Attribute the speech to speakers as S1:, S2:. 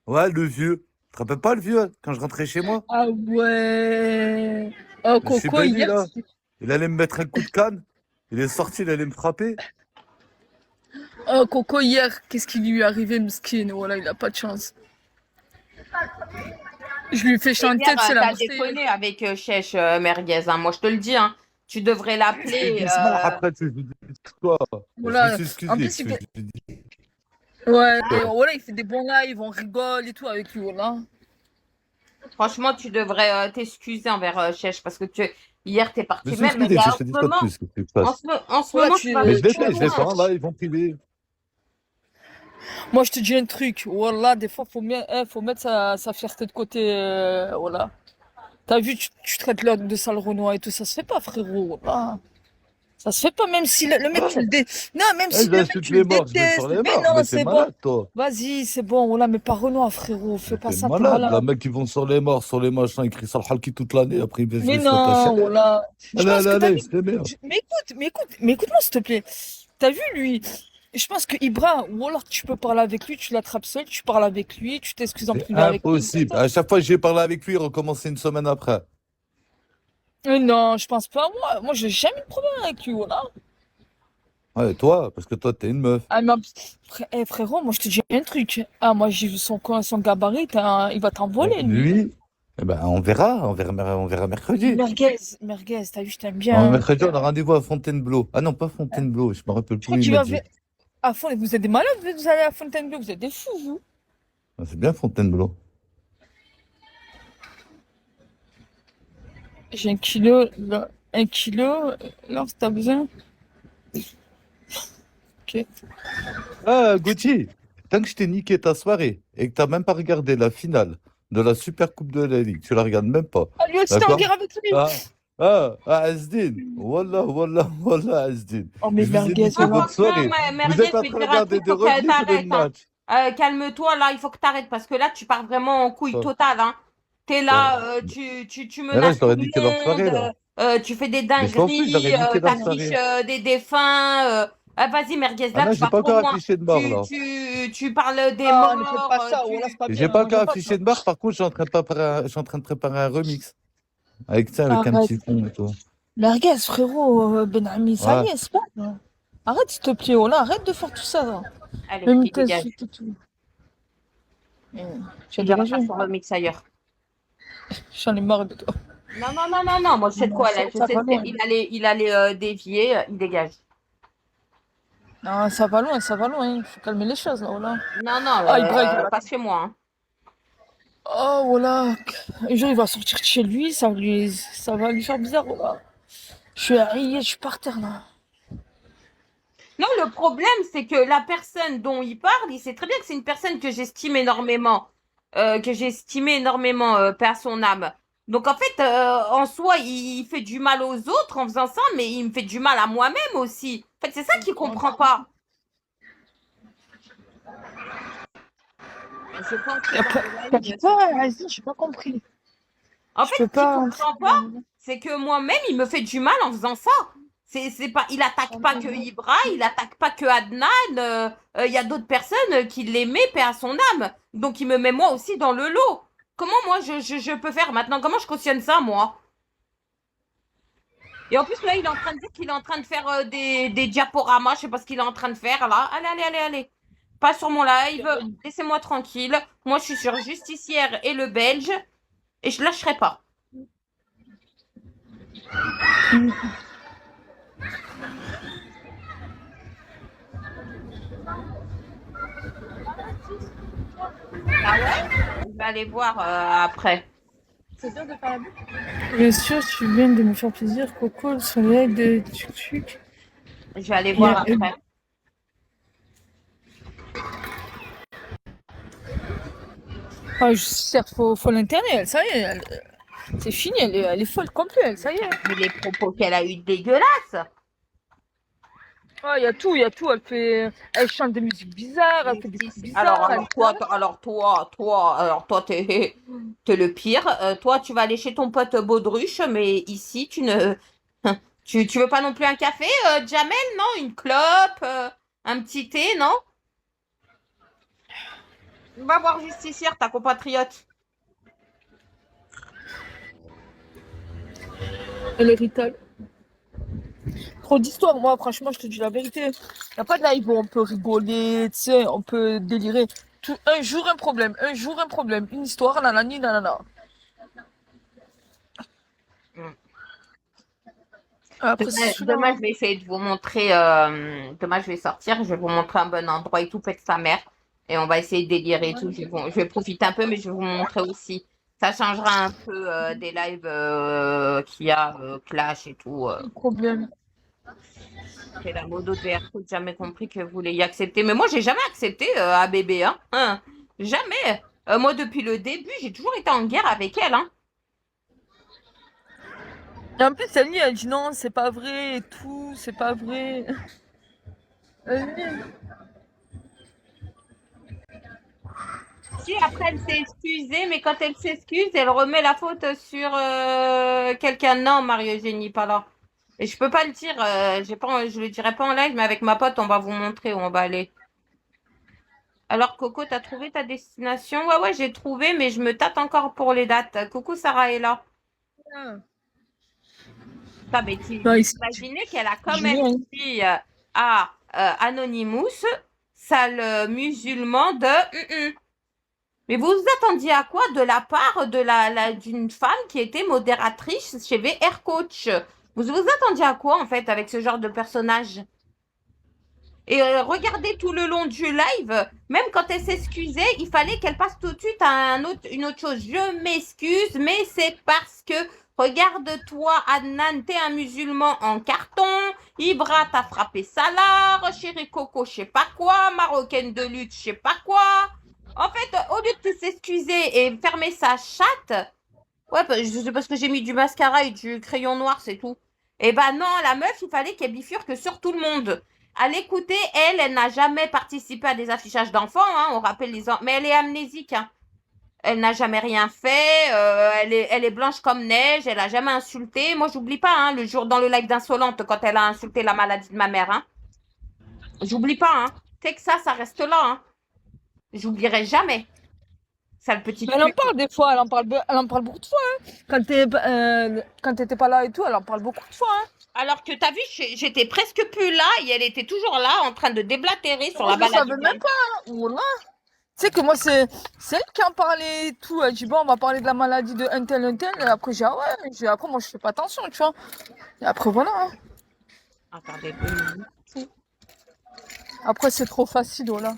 S1: Ouais, le vieux. Tu te rappelles pas le vieux, quand je rentrais chez moi?
S2: Ah ouais. Oh,
S1: Le
S2: Coco,
S1: Chebeli,
S2: hier,
S1: là. Il allait me mettre un coup de canne. Il est sorti, il allait me frapper.
S2: Coco, hier, qu'est-ce qui lui est arrivé, Mskin? Voilà, il a pas de chance. Je lui fais
S3: Et hier,
S2: chanter, tu sais, la
S3: t'as
S2: Marseillaise.
S3: déconné avec Chèche Merguez, hein. Moi, je te le dis, hein. Tu devrais
S1: Et
S3: l'appeler.
S1: doucement, après, tu lui dis quoi? Je me
S2: Voilà.
S1: suis
S2: En
S1: excusé.
S2: plus,
S1: Qu'est-ce
S2: il
S1: que je
S2: fait,
S1: lui ai dit?
S2: ouais, et voilà, il fait des bons lives, on rigole et tout avec lui, voilà.
S3: Franchement, tu devrais t'excuser envers Chèche parce que hier, t'es
S1: Je me
S3: parti.
S1: suis
S3: Même,
S1: excusé, je te dis quoi de plus, qu'est-ce qui se passe?
S3: en ce
S2: Voilà,
S3: moment, tu vas
S1: Mais
S3: plus
S1: je l'ai
S2: tu
S3: me
S1: fait, je l'ai fait
S3: voir.
S1: en live, en privé.
S2: Moi, je te dis un truc. Voilà, des fois, faut mettre sa fierté de côté, voilà. T'as vu, tu traites l'autre de sale Renoir et tout, ça se fait pas, frérot, voilà. Ça se fait pas, même si le mec,
S1: Ah,
S2: non, même
S1: eh,
S2: si le mec,
S1: j'insulte
S2: tu le
S1: les morts, je vais sur
S2: détestes.
S1: les
S2: Mais
S1: morts.
S2: non,
S1: Mais t'es
S2: c'est bon.
S1: malade, toi.
S2: Vas-y, c'est bon, voilà, mais pas Renoir, frérot. Fais
S1: Mais
S2: pas
S1: t'es
S2: ça, t'es
S1: malade. La
S2: malade.
S1: mec, ils vont sur les morts, sur les machins, ils crient ça le halki toute l'année. Après, ils baissent
S2: Mais
S1: les slots à
S2: non,
S1: Chanel.
S2: voilà. Je
S1: Allez,
S2: pense
S1: allez,
S2: que t'as vu.
S1: allez, c'est bien.
S2: Mais écoute-moi, s'il te plaît. T'as vu, lui? Je pense que Ibra, ou alors tu peux parler avec lui, tu l'attrapes seul, tu parles avec lui, tu t'excuses en
S1: C'est
S2: privé avec lui.
S1: impossible. À chaque fois que j'ai parlé avec lui, il recommençait une semaine après.
S2: Non, je pense pas. Moi, j'ai jamais eu de problème avec lui, voilà.
S1: Ouais, toi, parce que toi, t'es une meuf.
S2: Ah, mais, frérot, moi, je te dis un truc. Ah, moi, j'ai vu son gabarit, il va
S1: Mais
S2: t'envoler, lui.
S1: lui, eh ben, on verra mercredi.
S2: Merguez, t'as vu, je t'aime
S1: Non,
S2: bien.
S1: mercredi, on a rendez-vous à Fontainebleau. Ah non, pas Fontainebleau, je me rappelle
S2: Je crois
S1: plus, il
S2: qu'il
S1: m'a
S2: va
S1: dit.
S2: à fond. Vous êtes des malades, vous allez à Fontainebleau, vous êtes des fous, vous.
S1: Ah, c'est bien Fontainebleau.
S2: J'ai un kilo, là, un kilo, là, si t'as besoin. Ok.
S1: Ah, Gauthier, tant que je t'ai niqué ta soirée et que t'as même pas regardé la finale de la Super Coupe de la Ligue, tu la regardes même pas.
S2: Ah, lui aussi, t'es en
S1: D'accord?
S2: guerre avec lui.
S1: Ah, Asdin. Wallah, wallah, wallah, Asdin.
S2: Oh, mais
S1: Je vous ai
S2: merguez,
S1: niqué
S3: Ah,
S2: voilà.
S1: votre
S3: franchement,
S1: soirée. Vous
S3: Merguez,
S1: êtes en
S3: je vais te
S1: train de
S3: dire un
S1: regarder
S3: truc,
S1: des
S3: faut que
S1: replays sur une
S3: t'arrêtes, hein.
S1: match.
S3: Calme-toi, là, il faut que t'arrêtes parce que là, tu pars vraiment en couille
S1: Quoi,
S3: totale, hein. T'es
S1: quoi.
S3: là, tu
S1: Mais là,
S3: menaces
S1: je
S3: tout
S1: leur ai
S3: le
S1: niqué leur
S3: monde,
S1: soirée, là.
S3: tu fais des
S1: Mais je m'en fous, je leur ai
S3: dingueries,
S1: niqué leur
S3: t'affiches
S1: soirée.
S3: des défunts. Ah, vas-y, Merguez,
S1: Ah
S3: là,
S1: non,
S3: tu
S1: j'ai
S3: vas
S1: pas
S3: trop
S1: encore
S3: loin.
S1: affiché de mort, là.
S3: Tu parles des
S2: Ah, ne faites
S3: morts,
S2: pas ça, voilà, c'est pas
S1: J'ai
S2: bien,
S1: pas
S2: moi,
S1: encore
S2: j'aime pas ça.
S1: affiché de mort, par contre, je suis en train de préparer un remix. Avec ça, avec un
S2: Arrête.
S1: petit son et tout.
S2: Merguez, frérot, Ben Ami, ça y
S1: Ouais.
S2: est, c'est pas. Arrête, s'il te plaît, voilà, arrête de faire tout ça, là.
S3: allez,
S2: Même
S3: il
S2: tes
S3: dégage.
S2: suites et tout. Tu as
S3: Il ira
S2: dégagé?
S3: faire son remix ailleurs.
S2: J'en ai marre de toi.
S3: Non, non, non, non, non, moi, je sais de
S2: Non,
S3: quoi, là, je
S2: ça
S3: sais,
S2: va loin.
S3: il allait dévier, il dégage.
S2: Non, ça va loin, ça va loin. Il faut calmer les choses, là, voilà.
S3: Non, non,
S2: Ah, Ibra, il va
S3: pas chez moi, hein.
S2: Oh, voilà. Un jour, il va sortir de chez lui, ça va lui faire bizarre, voilà. Je suis par terre, là.
S3: Non, le problème, c'est que la personne dont il parle, il sait très bien que c'est une personne que j'estime énormément, paix à son âme. Donc en fait, en soi, il fait du mal aux autres en faisant ça, mais il me fait du mal à moi-même aussi. En fait, c'est ça qu'il comprend pas. Je pense que dans le
S2: T'as
S3: live,
S2: pas, vas-y, j'ai pas compris.
S3: en
S2: Je
S3: fait,
S2: peux
S3: ce qu'il
S2: pas entrer.
S3: comprend pas, c'est que moi-même, il me fait du mal en faisant ça. C'est pas, il attaque pas que Ibra, il attaque pas que Adnan. Il y a d'autres personnes qui l'aimaient, paix à son âme. Donc il me met moi aussi dans le lot. Comment moi je peux faire maintenant? Comment je cautionne ça, moi? Et en plus, là, il est en train de dire qu'il est en train de faire des diaporamas. Je sais pas ce qu'il est en train de faire là. Allez, allez, allez, allez. Pas sur mon live. Laissez-moi tranquille. Moi, je suis sur Justicière et le Belge. Et je lâcherai pas. Ah ouais? Je vais aller voir après.
S2: Bien sûr, tu viens de me faire plaisir, Coco, le soleil de Tuk-Tuk.
S3: Je vais aller
S2: Il y
S3: voir
S2: a
S3: après.
S2: certes, faut l'interner, elle, ça y est, c'est fini, elle est folle complète, elle, ça y est.
S3: Mais les propos qu'elle a eu dégueulasses.
S2: Ah, il y a tout, elle chante des musiques bizarres, elle fait des trucs
S3: Alors,
S2: bizarres, elle pleure.
S3: alors toi, t'es le pire. Toi, tu vas aller chez ton pote Baudruche, mais ici, tu ne, tu veux pas non plus un café, Jamel, non? Une clope, un petit thé, non? Va voir Justicière, ta compatriote.
S2: Et l'héritage. Trop d'histoires, moi, franchement, je te dis la vérité. Y a pas de live où on peut rigoler, tu sais, on peut délirer. Un jour, un problème. Un jour, un problème. Une histoire, nanani, nanana.
S3: Mm.
S2: Après, c'est
S3: Demain,
S2: saoulant.
S3: demain, je vais essayer de vous montrer. Demain, je vais sortir, je vais vous montrer un bon endroit et tout, pète sa mère. Et on va essayer de délirer et tout. Je vais profiter un peu, mais je vais vous montrer aussi. Ça changera un peu des lives qu'il y a, Clash et tout.
S2: Un problème.
S3: C'est la modo de Airco, jamais compris que vous voulez y accepter. Mais moi, j'ai jamais accepté ABB, hein. Hein. Jamais. Moi, depuis le début, j'ai toujours été en guerre avec elle, hein.
S2: Et en plus, elle dit non, c'est pas vrai et tout, c'est pas vrai. Elle
S3: Si, après, elle s'est excusée, mais quand elle s'excuse, elle remet la faute sur quelqu'un. Non, Mario-Eugénie, pas là. Et je peux pas le dire, j'ai pas, je le dirai pas en live, mais avec ma pote, on va vous montrer où on va aller. Alors, Coco, t'as trouvé ta destination? Ouais, ouais, j'ai trouvé, mais je me tâte encore pour les dates. Coucou, Sarah est là. Putain, mais
S2: non,
S3: vous imaginez qu'elle a quand même
S2: Julien.
S3: dit à Anonymous, sale musulman de... Mais vous vous attendiez à quoi de la part de d'une femme qui était modératrice chez VR Coach? Vous vous attendiez à quoi en fait avec ce genre de personnage? Et regardez tout le long du live, même quand elle s'excusait, il fallait qu'elle passe tout de suite à une autre chose. Je m'excuse, mais c'est parce que, regarde-toi, Adnan, t'es un musulman en carton, Ibra t'a frappé Salah, Chéri Coco, je sais pas quoi, Marocaine de lutte, je sais pas quoi. En fait, au lieu de s'excuser et fermer sa chatte, ouais, c'est parce que j'ai mis du mascara et du crayon noir, c'est tout. Eh ben non, la meuf, il fallait qu'elle bifurque sur tout le monde. À l'écouter, elle n'a jamais participé à des affichages d'enfants, hein, on rappelle mais elle est amnésique, hein. Elle n'a jamais rien fait, elle est blanche comme neige, elle a jamais insulté. Moi, j'oublie pas, hein, le jour dans le live d'Insolente, quand elle a insulté la maladie de ma mère, hein. J'oublie pas, hein. C'est que ça reste là, hein. J'oublierai jamais. Sale petite
S2: Mais elle en
S3: pute.
S2: parle des fois, elle en parle beaucoup de fois. Hein. Quand t'étais pas là et tout, elle en parle beaucoup de fois. Hein.
S3: Alors que t'as vu, j'étais presque plus là et elle était toujours là en train de déblatérer sur
S2: Moi,
S3: la
S2: je le
S3: maladie
S2: savais
S3: de
S2: même pas. Hein. Voilà. Tu sais que moi, c'est elle qui en parlait et tout. Elle dit, bon, on va parler de la maladie de un tel. Et après, j'ai, ah ouais. Après, moi, je fais pas attention, tu vois. Et après, voilà. Hein.
S3: Attendez 2 minutes.
S2: Après, c'est trop facile, voilà.